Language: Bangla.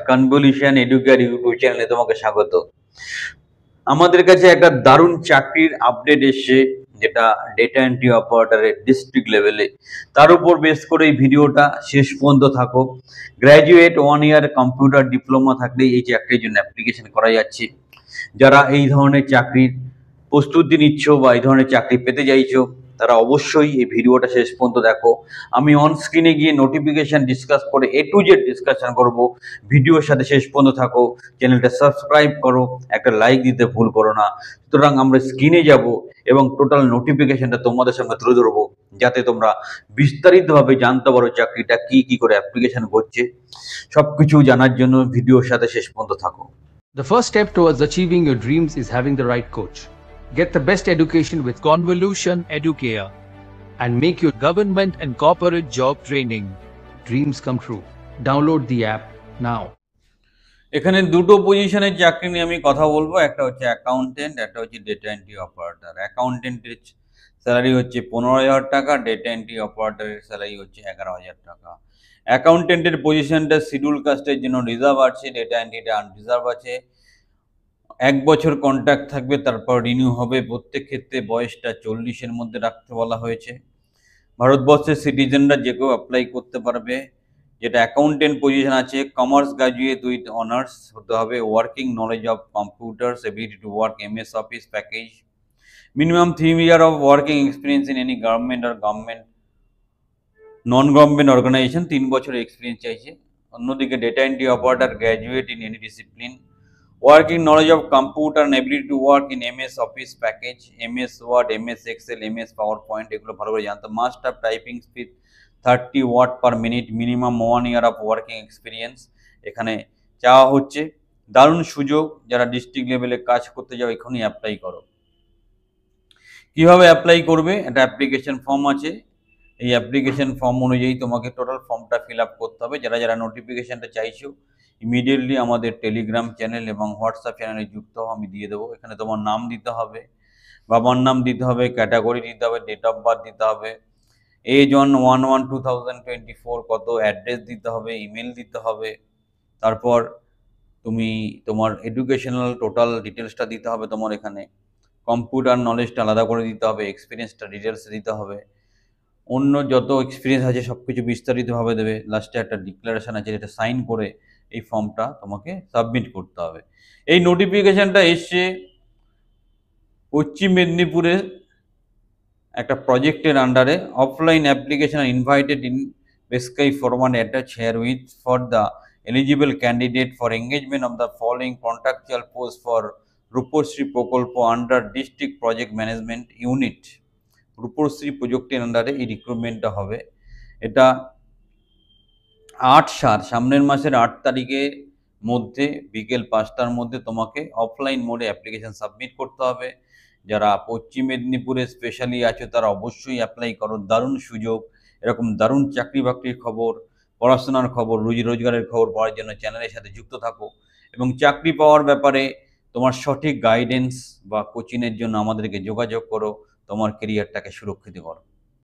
কনভলিউশন এডুকেয়ার ইউটিউব চ্যানেলে তোমাকে স্বাগত। আমাদের কাছে একটা দারুণ চাকরির আপডেট এসছে, যেটা ডেটা এন্ট্রি অপারেটরের ডিস্ট্রিক্ট লেভেলে। তার উপর বেস করে এই ভিডিওটা শেষ পর্যন্ত থাকো। গ্র্যাজুয়েট 1 ইয়ার কম্পিউটার ডিপ্লোমা থাকলেই এই চাকরির জন্য অ্যাপ্লিকেশন করা যাচ্ছে। যারা এই ধরনের চাকরির প্রস্তুতি নিচ্ছ বা এই ধরনের চাকরি পেতে চাইছো, তারা অবশ্যই এই ভিডিওটা শেষ পর্যন্ত দেখো। আমি অন স্ক্রিনে গিয়ে নোটিফিকেশন ডিসকাস করে A to Z ডিসকাশন করব। ভিডিওর সাথে শেষ পর্যন্ত থাকো, চ্যানেলটা সাবস্ক্রাইব করো, একটা লাইক দিতে ভুল করো না। সুতরাং আমরা স্ক্রিনে যাব এবং টোটাল নোটিফিকেশনটা তোমাদের সঙ্গে তুলে ধরবো, যাতে তোমরা বিস্তারিতভাবে জানতে পারো চাকরিটা কি করে অ্যাপ্লিকেশন করছে। সবকিছু জানার জন্য ভিডিওর সাথে শেষ পর্যন্ত থাকো। The first step towards achieving your dreams is having the right coach. Get the best education with Convolution Educare and make your government and corporate job training dreams come true. Download the app now. এখানে দুটো পজিশনের চাকরি নিয়ে আমি কথা বলবো, একটা হচ্ছে অ্যাকাউন্টেন্ট, একটা হচ্ছে ডেটা এন্ট্রি অপারেটর। অ্যাকাউন্টেন্টের স্যালারি হচ্ছে 15,000 টাকা, ডেটা এন্ট্রি অপারেটরের স্যালারি হচ্ছে 11,000 টাকা। অ্যাকাউন্টেন্টের পজিশনটা শিডিউল কাস্টের জন্য রিজার্ভ আছে, ডেটা এন্ট্রিটা আনরিজার্ভ আছে। 1 বছর কন্ট্রাক্ট থাকবে, তারপর রিনিউ হবে। প্রত্যেক ক্ষেত্রে বয়সটা 40-এর মধ্যে রাখতে বলা হয়েছে। ভারতবর্ষের সিটিজেনরা যে কেউ অ্যাপ্লাই করতে পারবে। যেটা অ্যাকাউন্টেন্ট পজিশন আছে, কমার্স গ্রাজুয়েট উইথ অনার্স হতে হবে, working knowledge of computers, ability to work MS office package, minimum 3 year of working experience in any government or government non government organisation, 3 বছরের এক্সপিরিয়েন্স চাইছে। অন্যদিকে data entry operator graduate in any discipline, working knowledge of computer and ability to work in MS office package, MS word, MS Excel, MS PowerPoint, এগুলো ভালো করে জানতে। Must have typing speed 30 word per minute, minimum 1 year of working experience এখানে চাওয়া হচ্ছে। দারুণ সুযোগ, যারা ডিস্ট্রিক্ট লেভেলে কাজ করতে যাও এখনই অ্যাপ্লাই করো। কিভাবে অ্যাপ্লাই করবে? একটা অ্যাপ্লিকেশন ফর্ম আছে, এই অ্যাপ্লিকেশন ফর্ম অনুযায়ী তোমাকে টোটাল ফর্মটা ফিল আপ করতে হবে। যারা নোটিফিকেশনটা চাইছো ইমিডিয়েটলি আমাদের টেলিগ্রাম চ্যানেল এবং হোয়াটসঅ্যাপ চ্যানেলে যুক্ত হও, আমি দিয়ে দেবো। এখানে তোমার নাম দিতে হবে, বাবার নাম দিতে হবে, ক্যাটাগরি দিতে হবে, ডেট অফ বার্থ দিতে হবে, এজ অন 1/1/2024 কত, অ্যাড্রেস দিতে হবে, ইমেল দিতে হবে। তারপর তুমি তোমার এডুকেশনাল টোটাল ডিটেলসটা দিতে হবে। তোমার এখানে কম্পিউটার নলেজটা আলাদা করে দিতে হবে, এক্সপিরিয়েন্সটা ডিটেলসে দিতে হবে, অন্য যত এক্সপিরিয়েন্স আছে সব কিছু বিস্তারিতভাবে দেবে। লাস্টে একটা ডিক্লারেশন আছে, যেটা সাইন করে এই ফর্মটা তোমাকে সাবমিট করতে হবে। এই নোটিফিকেশনটা এসছে পশ্চিম মেদিনীপুরের একটা প্রজেক্টের আন্ডারে। Offline application are invited in বেসকাই format attach herewith for the eligible candidate for engagement of the following contractual post for Rupashree প্রকল্প under district project management unit. Rupashree প্রজেক্টের আন্ডারে এই রিক্রুটমেন্টটা হবে। এটা 8/7 সামনের মাসের 8 তারিখের মধ্যে বিকেল 5টার মধ্যে তোমাকে অফলাইন মোডে অ্যাপ্লিকেশন সাবমিট করতে হবে। যারা পশ্চিম মেদিনীপুরে স্পেশালি আছো তারা অবশ্যই অ্যাপ্লাই করো। দারুণ সুযোগ, এরকম দারুণ চাকরি বাকরির খবর, পড়াশোনার খবর, রুজি রোজগারের খবর পাওয়ার জন্য চ্যানেলের সাথে যুক্ত থাকো এবং চাকরি পাওয়ার ব্যাপারে তোমার সঠিক গাইডেন্স বা কোচিংয়ের জন্য আমাদেরকে যোগাযোগ করো। তোমার কেরিয়ারটাকে সুরক্ষিত করো।